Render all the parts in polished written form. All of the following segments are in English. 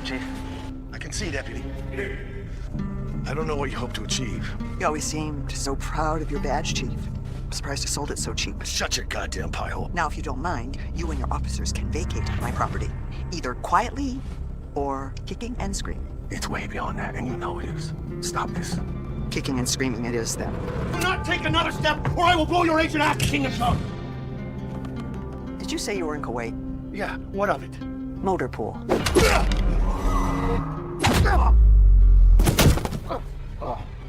Chief? I can see, Deputy. I don't know what you hope to achieve. You always seemed so proud of your badge, Chief. I'm surprised you sold it so cheap. Shut your goddamn pie hole. Now, if you don't mind, you and your officers can vacate my property. Either quietly or kicking and screaming. It's way beyond that, and you know it is. Stop this. Kicking and screaming it is, then. Do not take another step, or I will blow your agent out, King of Shark! Did you say you were in Kuwait? Yeah, what of it? Motor pool.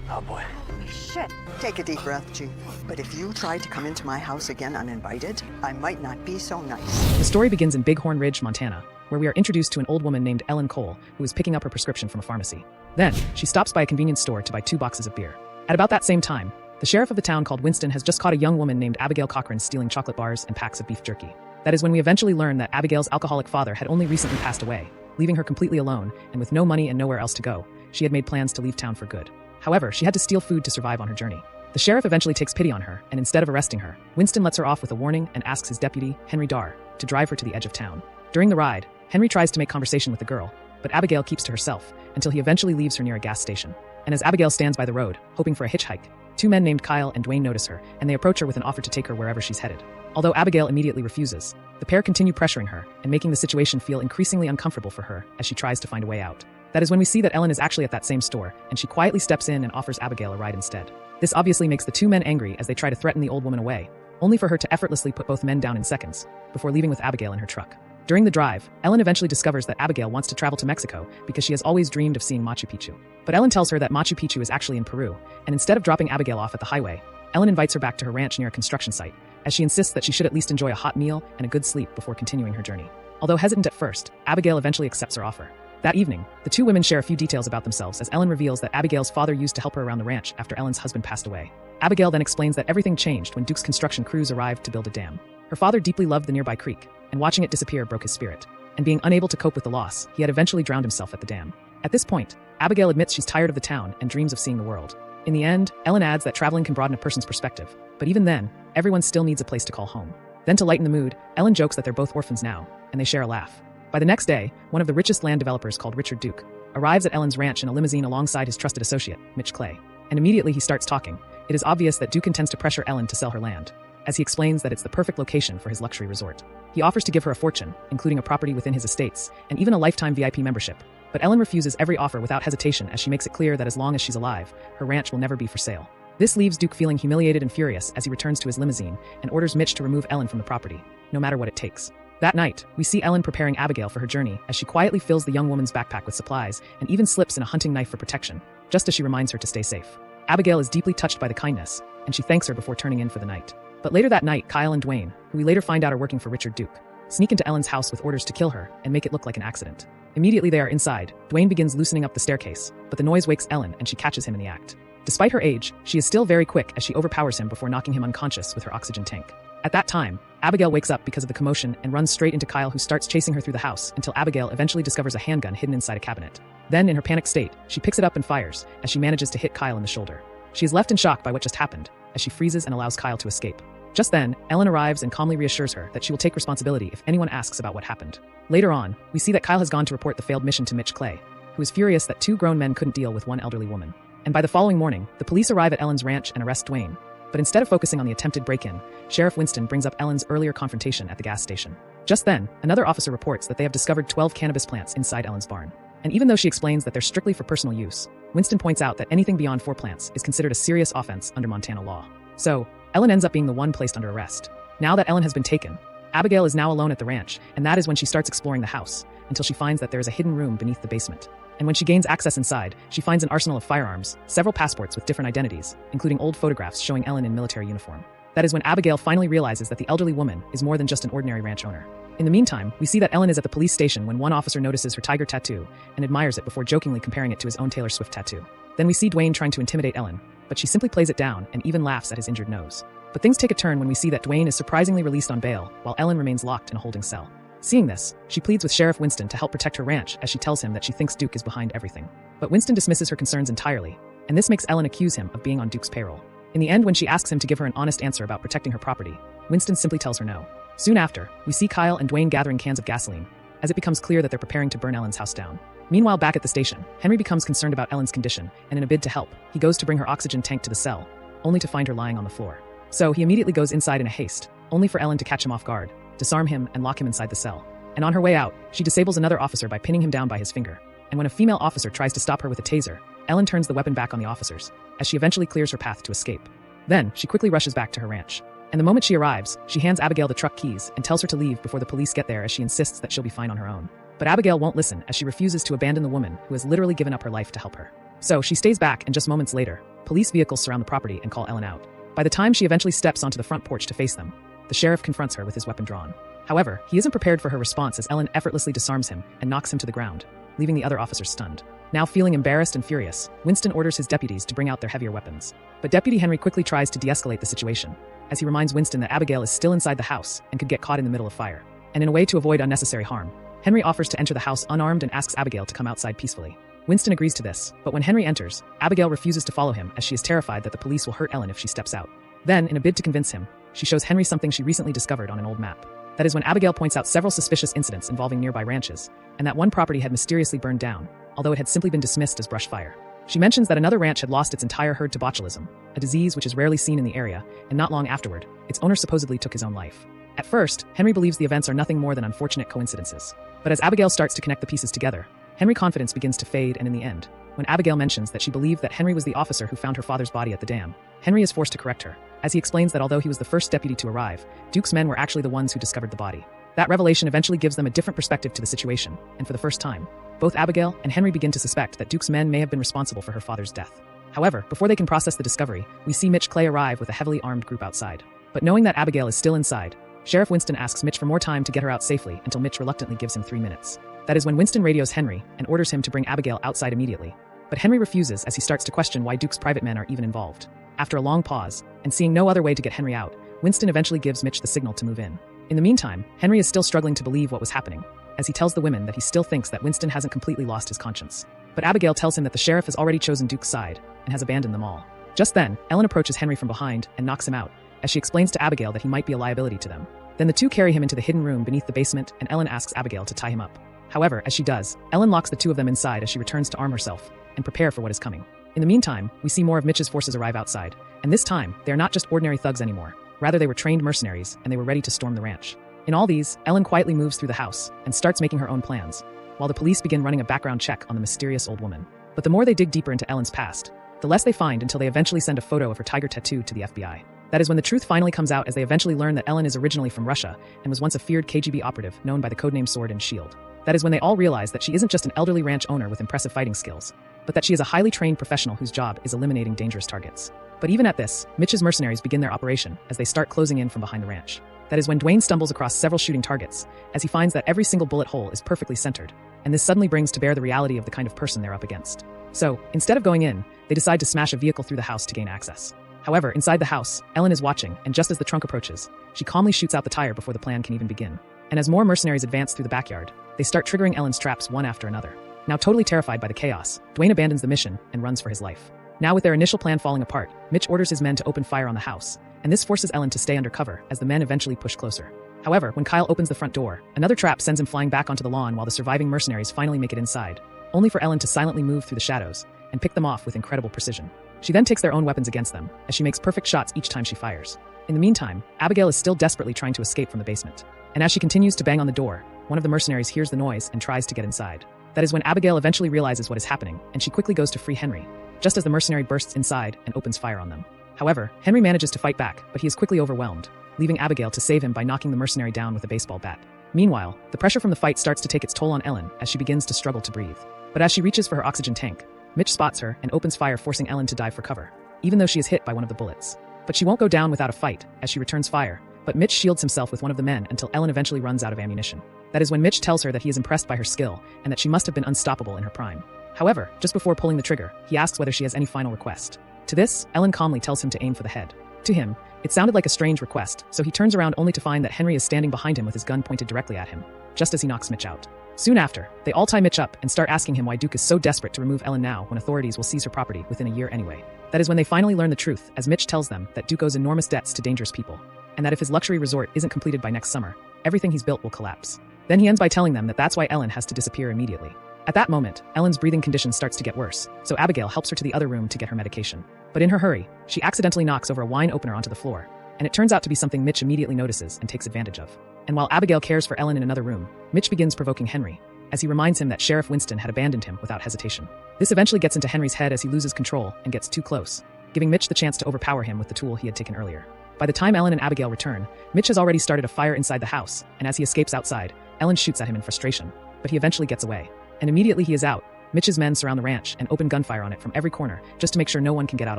Oh boy. Shit. Take a deep breath, Chief. But if you tried to come into my house again uninvited, I might not be so nice. The story begins in Bighorn Ridge, Montana, where we are introduced to an old woman named Ellen Cole, who is picking up her prescription from a pharmacy. Then, she stops by a convenience store to buy 2 boxes of beer. At about that same time, the sheriff of the town called Winston has just caught a young woman named Abigail Cochran stealing chocolate bars and packs of beef jerky. That is when we eventually learn that Abigail's alcoholic father had only recently passed away, leaving her completely alone, and with no money and nowhere else to go, she had made plans to leave town for good. However, she had to steal food to survive on her journey. The sheriff eventually takes pity on her, and instead of arresting her, Winston lets her off with a warning and asks his deputy, Henry Darr, to drive her to the edge of town. During the ride, Henry tries to make conversation with the girl, but Abigail keeps to herself until he eventually leaves her near a gas station. And as Abigail stands by the road, hoping for a hitchhike, 2 men named Kyle and Dwayne notice her, and they approach her with an offer to take her wherever she's headed. Although Abigail immediately refuses, the pair continue pressuring her and making the situation feel increasingly uncomfortable for her as she tries to find a way out. That is when we see that Ellen is actually at that same store, and she quietly steps in and offers Abigail a ride instead. This obviously makes the 2 men angry as they try to threaten the old woman away, only for her to effortlessly put both men down in seconds, before leaving with Abigail in her truck. During the drive, Ellen eventually discovers that Abigail wants to travel to Mexico because she has always dreamed of seeing Machu Picchu. But Ellen tells her that Machu Picchu is actually in Peru, and instead of dropping Abigail off at the highway, Ellen invites her back to her ranch near a construction site, as she insists that she should at least enjoy a hot meal and a good sleep before continuing her journey. Although hesitant at first, Abigail eventually accepts her offer. That evening, the 2 women share a few details about themselves as Ellen reveals that Abigail's father used to help her around the ranch after Ellen's husband passed away. Abigail then explains that everything changed when Duke's construction crews arrived to build a dam. Her father deeply loved the nearby creek, and watching it disappear broke his spirit. And being unable to cope with the loss, he had eventually drowned himself at the dam. At this point, Abigail admits she's tired of the town and dreams of seeing the world. In the end, Ellen adds that traveling can broaden a person's perspective, but even then, everyone still needs a place to call home. Then to lighten the mood, Ellen jokes that they're both orphans now, and they share a laugh. By the next day, one of the richest land developers called Richard Duke arrives at Ellen's ranch in a limousine alongside his trusted associate, Mitch Clay. And immediately he starts talking. It is obvious that Duke intends to pressure Ellen to sell her land, as he explains that it's the perfect location for his luxury resort. He offers to give her a fortune, including a property within his estates, and even a lifetime VIP membership. But Ellen refuses every offer without hesitation as she makes it clear that as long as she's alive, her ranch will never be for sale. This leaves Duke feeling humiliated and furious as he returns to his limousine and orders Mitch to remove Ellen from the property, no matter what it takes. That night, we see Ellen preparing Abigail for her journey as she quietly fills the young woman's backpack with supplies and even slips in a hunting knife for protection, just as she reminds her to stay safe. Abigail is deeply touched by the kindness, and she thanks her before turning in for the night. But later that night, Kyle and Dwayne, who we later find out are working for Richard Duke, sneak into Ellen's house with orders to kill her and make it look like an accident. Immediately they are inside, Dwayne begins loosening up the staircase, but the noise wakes Ellen and she catches him in the act. Despite her age, she is still very quick as she overpowers him before knocking him unconscious with her oxygen tank. At that time, Abigail wakes up because of the commotion and runs straight into Kyle, who starts chasing her through the house until Abigail eventually discovers a handgun hidden inside a cabinet. Then, in her panicked state, she picks it up and fires as she manages to hit Kyle in the shoulder. She is left in shock by what just happened as she freezes and allows Kyle to escape. Just then, Ellen arrives and calmly reassures her that she will take responsibility if anyone asks about what happened. Later on, we see that Kyle has gone to report the failed mission to Mitch Clay, who is furious that 2 grown men couldn't deal with 1 elderly woman. And by the following morning, the police arrive at Ellen's ranch and arrest Dwayne. But instead of focusing on the attempted break-in, Sheriff Winston brings up Ellen's earlier confrontation at the gas station. Just then, another officer reports that they have discovered 12 cannabis plants inside Ellen's barn. And even though she explains that they're strictly for personal use, Winston points out that anything beyond 4 plants is considered a serious offense under Montana law. So, Ellen ends up being the one placed under arrest. Now that Ellen has been taken, Abigail is now alone at the ranch, and that is when she starts exploring the house, until she finds that there is a hidden room beneath the basement. And when she gains access inside, she finds an arsenal of firearms, several passports with different identities, including old photographs showing Ellen in military uniform. That is when Abigail finally realizes that the elderly woman is more than just an ordinary ranch owner. In the meantime, we see that Ellen is at the police station when one officer notices her tiger tattoo and admires it before jokingly comparing it to his own Taylor Swift tattoo. Then we see Dwayne trying to intimidate Ellen, but she simply plays it down and even laughs at his injured nose. But things take a turn when we see that Dwayne is surprisingly released on bail, while Ellen remains locked in a holding cell. Seeing this, she pleads with Sheriff Winston to help protect her ranch as she tells him that she thinks Duke is behind everything. But Winston dismisses her concerns entirely, and this makes Ellen accuse him of being on Duke's payroll. In the end, when she asks him to give her an honest answer about protecting her property, Winston simply tells her no. Soon after, we see Kyle and Dwayne gathering cans of gasoline, as it becomes clear that they're preparing to burn Ellen's house down. Meanwhile, back at the station, Henry becomes concerned about Ellen's condition, and in a bid to help, he goes to bring her oxygen tank to the cell, only to find her lying on the floor. So he immediately goes inside in a haste, only for Ellen to catch him off guard, disarm him, and lock him inside the cell. And on her way out, she disables another officer by pinning him down by his finger. And when a female officer tries to stop her with a taser, Ellen turns the weapon back on the officers, as she eventually clears her path to escape. Then, she quickly rushes back to her ranch. And the moment she arrives, she hands Abigail the truck keys and tells her to leave before the police get there, as she insists that she'll be fine on her own. But Abigail won't listen, as she refuses to abandon the woman who has literally given up her life to help her. So she stays back, and just moments later, police vehicles surround the property and call Ellen out. By the time she eventually steps onto the front porch to face them, the sheriff confronts her with his weapon drawn. However, he isn't prepared for her response, as Ellen effortlessly disarms him and knocks him to the ground, leaving the other officers stunned. Now feeling embarrassed and furious, Winston orders his deputies to bring out their heavier weapons. But Deputy Henry quickly tries to de-escalate the situation, as he reminds Winston that Abigail is still inside the house and could get caught in the middle of fire. And in a way to avoid unnecessary harm, Henry offers to enter the house unarmed and asks Abigail to come outside peacefully. Winston agrees to this, but when Henry enters, Abigail refuses to follow him, as she is terrified that the police will hurt Ellen if she steps out. Then, in a bid to convince him, she shows Henry something she recently discovered on an old map. That is when Abigail points out several suspicious incidents involving nearby ranches, and that one property had mysteriously burned down, although it had simply been dismissed as brush fire. She mentions that another ranch had lost its entire herd to botulism, a disease which is rarely seen in the area, and not long afterward, its owner supposedly took his own life. At first, Henry believes the events are nothing more than unfortunate coincidences. But as Abigail starts to connect the pieces together, Henry's confidence begins to fade, and in the end, when Abigail mentions that she believed that Henry was the officer who found her father's body at the dam, Henry is forced to correct her, as he explains that although he was the first deputy to arrive, Duke's men were actually the ones who discovered the body. That revelation eventually gives them a different perspective to the situation, and for the first time, both Abigail and Henry begin to suspect that Duke's men may have been responsible for her father's death. However, before they can process the discovery, we see Mitch Clay arrive with a heavily armed group outside. But knowing that Abigail is still inside, Sheriff Winston asks Mitch for more time to get her out safely, until Mitch reluctantly gives him 3 minutes. That is when Winston radios Henry and orders him to bring Abigail outside immediately. But Henry refuses, as he starts to question why Duke's private men are even involved. After a long pause, and seeing no other way to get Henry out, Winston eventually gives Mitch the signal to move in. In the meantime, Henry is still struggling to believe what was happening, as he tells the women that he still thinks that Winston hasn't completely lost his conscience. But Abigail tells him that the sheriff has already chosen Duke's side and has abandoned them all. Just then, Ellen approaches Henry from behind and knocks him out, as she explains to Abigail that he might be a liability to them. Then the two carry him into the hidden room beneath the basement, and Ellen asks Abigail to tie him up. However, as she does, Ellen locks the two of them inside as she returns to arm herself and prepare for what is coming. In the meantime, we see more of Mitch's forces arrive outside, and this time, they are not just ordinary thugs anymore. Rather, they were trained mercenaries, and they were ready to storm the ranch. In all these, Ellen quietly moves through the house and starts making her own plans, while the police begin running a background check on the mysterious old woman. But the more they dig deeper into Ellen's past, the less they find, until they eventually send a photo of her tiger tattoo to the FBI. That is when the truth finally comes out, as they eventually learn that Ellen is originally from Russia and was once a feared KGB operative known by the codename Sword and Shield. That is when they all realize that she isn't just an elderly ranch owner with impressive fighting skills, but that she is a highly trained professional whose job is eliminating dangerous targets. But even at this, Mitch's mercenaries begin their operation as they start closing in from behind the ranch. That is when Dwayne stumbles across several shooting targets, as he finds that every single bullet hole is perfectly centered, and this suddenly brings to bear the reality of the kind of person they're up against. So, instead of going in, they decide to smash a vehicle through the house to gain access. However, inside the house, Ellen is watching, and just as the trunk approaches, she calmly shoots out the tire before the plan can even begin. And as more mercenaries advance through the backyard, they start triggering Ellen's traps one after another. Now totally terrified by the chaos, Dwayne abandons the mission and runs for his life. Now with their initial plan falling apart, Mitch orders his men to open fire on the house, and this forces Ellen to stay under cover as the men eventually push closer. However, when Kyle opens the front door, another trap sends him flying back onto the lawn while the surviving mercenaries finally make it inside, only for Ellen to silently move through the shadows and pick them off with incredible precision. She then takes their own weapons against them, as she makes perfect shots each time she fires. In the meantime, Abigail is still desperately trying to escape from the basement. And as she continues to bang on the door, one of the mercenaries hears the noise and tries to get inside. That is when Abigail eventually realizes what is happening, and she quickly goes to free Henry, just as the mercenary bursts inside and opens fire on them. However, Henry manages to fight back, but he is quickly overwhelmed, leaving Abigail to save him by knocking the mercenary down with a baseball bat. Meanwhile, the pressure from the fight starts to take its toll on Ellen as she begins to struggle to breathe. But as she reaches for her oxygen tank, Mitch spots her and opens fire, forcing Ellen to dive for cover, even though she is hit by one of the bullets. But she won't go down without a fight, as she returns fire, but Mitch shields himself with one of the men until Ellen eventually runs out of ammunition. That is when Mitch tells her that he is impressed by her skill and that she must have been unstoppable in her prime. However, just before pulling the trigger, he asks whether she has any final request. To this, Ellen calmly tells him to aim for the head. To him, it sounded like a strange request, so he turns around only to find that Henry is standing behind him with his gun pointed directly at him, just as he knocks Mitch out. Soon after, they all tie Mitch up and start asking him why Duke is so desperate to remove Ellen now when authorities will seize her property within a year anyway. That is when they finally learn the truth, as Mitch tells them that Duke owes enormous debts to dangerous people, and that if his luxury resort isn't completed by next summer, everything he's built will collapse. Then he ends by telling them that that's why Ellen has to disappear immediately. At that moment, Ellen's breathing condition starts to get worse, so Abigail helps her to the other room to get her medication. But in her hurry, she accidentally knocks over a wine opener onto the floor, and it turns out to be something Mitch immediately notices and takes advantage of. And while Abigail cares for Ellen in another room, Mitch begins provoking Henry, as he reminds him that Sheriff Winston had abandoned him without hesitation. This eventually gets into Henry's head as he loses control and gets too close, giving Mitch the chance to overpower him with the tool he had taken earlier. By the time Ellen and Abigail return, Mitch has already started a fire inside the house, and as he escapes outside, Ellen shoots at him in frustration, but he eventually gets away. And immediately he is out, Mitch's men surround the ranch and open gunfire on it from every corner, just to make sure no one can get out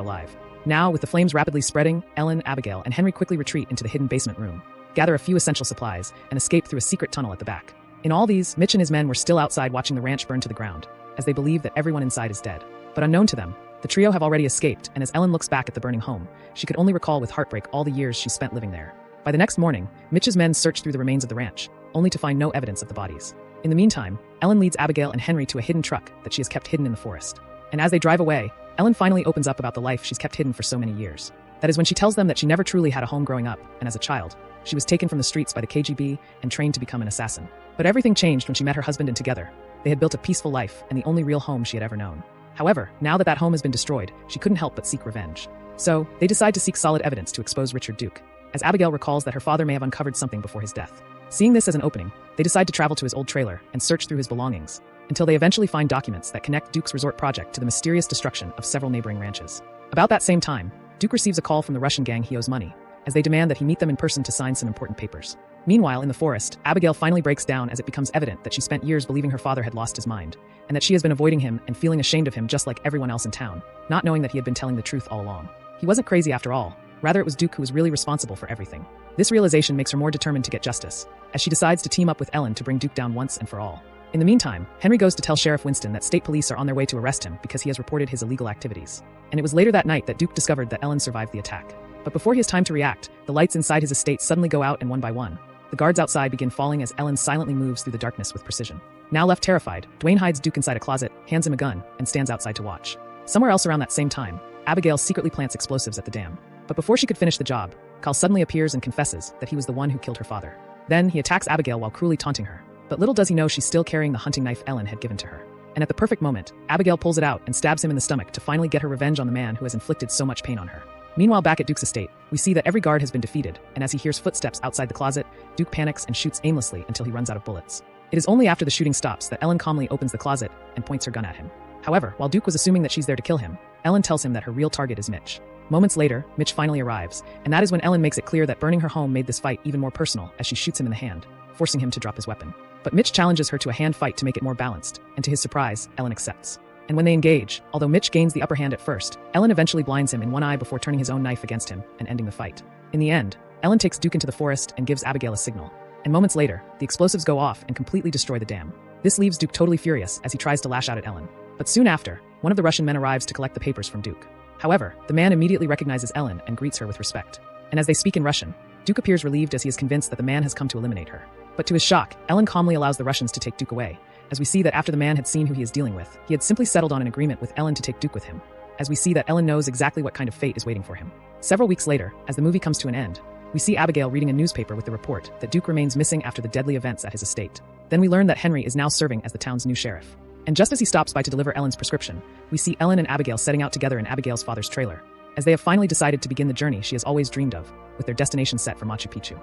alive. Now, with the flames rapidly spreading, Ellen, Abigail, and Henry quickly retreat into the hidden basement room, gather a few essential supplies, and escape through a secret tunnel at the back. In all these, Mitch and his men were still outside watching the ranch burn to the ground, as they believe that everyone inside is dead. But unknown to them, the trio have already escaped, and as Ellen looks back at the burning home, she could only recall with heartbreak all the years she spent living there. By the next morning, Mitch's men search through the remains of the ranch, only to find no evidence of the bodies. In the meantime, Ellen leads Abigail and Henry to a hidden truck that she has kept hidden in the forest. And as they drive away, Ellen finally opens up about the life she's kept hidden for so many years. That is when she tells them that she never truly had a home growing up, and as a child, she was taken from the streets by the KGB and trained to become an assassin. But everything changed when she met her husband and together, they had built a peaceful life and the only real home she had ever known. However, now that that home has been destroyed, she couldn't help but seek revenge. So, they decide to seek solid evidence to expose Richard Duke, as Abigail recalls that her father may have uncovered something before his death. Seeing this as an opening, they decide to travel to his old trailer and search through his belongings, until they eventually find documents that connect Duke's resort project to the mysterious destruction of several neighboring ranches. About that same time, Duke receives a call from the Russian gang he owes money, as they demand that he meet them in person to sign some important papers. Meanwhile, in the forest, Abigail finally breaks down as it becomes evident that she spent years believing her father had lost his mind, and that she has been avoiding him and feeling ashamed of him just like everyone else in town, not knowing that he had been telling the truth all along. He wasn't crazy after all, rather it was Duke who was really responsible for everything. This realization makes her more determined to get justice, as she decides to team up with Ellen to bring Duke down once and for all. In the meantime, Henry goes to tell Sheriff Winston that state police are on their way to arrest him because he has reported his illegal activities. And it was later that night that Duke discovered that Ellen survived the attack. But before he has time to react, the lights inside his estate suddenly go out, and one by one, the guards outside begin falling as Ellen silently moves through the darkness with precision. Now left terrified, Dwayne hides Duke inside a closet, hands him a gun, and stands outside to watch. Somewhere else around that same time, Abigail secretly plants explosives at the dam. But before she could finish the job, Carl suddenly appears and confesses that he was the one who killed her father. Then he attacks Abigail while cruelly taunting her. But little does he know she's still carrying the hunting knife Ellen had given to her. And at the perfect moment, Abigail pulls it out and stabs him in the stomach to finally get her revenge on the man who has inflicted so much pain on her. Meanwhile, back at Duke's estate, we see that every guard has been defeated, and as he hears footsteps outside the closet, Duke panics and shoots aimlessly until he runs out of bullets. It is only after the shooting stops that Ellen calmly opens the closet and points her gun at him. However, while Duke was assuming that she's there to kill him, Ellen tells him that her real target is Mitch. Moments later, Mitch finally arrives, and that is when Ellen makes it clear that burning her home made this fight even more personal as she shoots him in the hand, forcing him to drop his weapon. But Mitch challenges her to a hand fight to make it more balanced, and to his surprise, Ellen accepts. And when they engage, although Mitch gains the upper hand at first, Ellen eventually blinds him in one eye before turning his own knife against him and ending the fight. In the end, Ellen takes Duke into the forest and gives Abigail a signal. And moments later, the explosives go off and completely destroy the dam. This leaves Duke totally furious as he tries to lash out at Ellen. But soon after, one of the Russian men arrives to collect the papers from Duke. However, the man immediately recognizes Ellen and greets her with respect. And as they speak in Russian, Duke appears relieved as he is convinced that the man has come to eliminate her. But to his shock, Ellen calmly allows the Russians to take Duke away, as we see that after the man had seen who he is dealing with, he had simply settled on an agreement with Ellen to take Duke with him, as we see that Ellen knows exactly what kind of fate is waiting for him. Several weeks later, as the movie comes to an end, we see Abigail reading a newspaper with the report that Duke remains missing after the deadly events at his estate. Then we learn that Henry is now serving as the town's new sheriff. And just as he stops by to deliver Ellen's prescription, we see Ellen and Abigail setting out together in Abigail's father's trailer, as they have finally decided to begin the journey she has always dreamed of, with their destination set for Machu Picchu.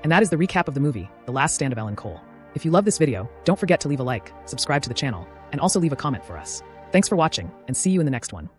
And that is the recap of the movie, The Last Stand of Ellen Cole. If you love this video, don't forget to leave a like, subscribe to the channel, and also leave a comment for us. Thanks for watching, and see you in the next one.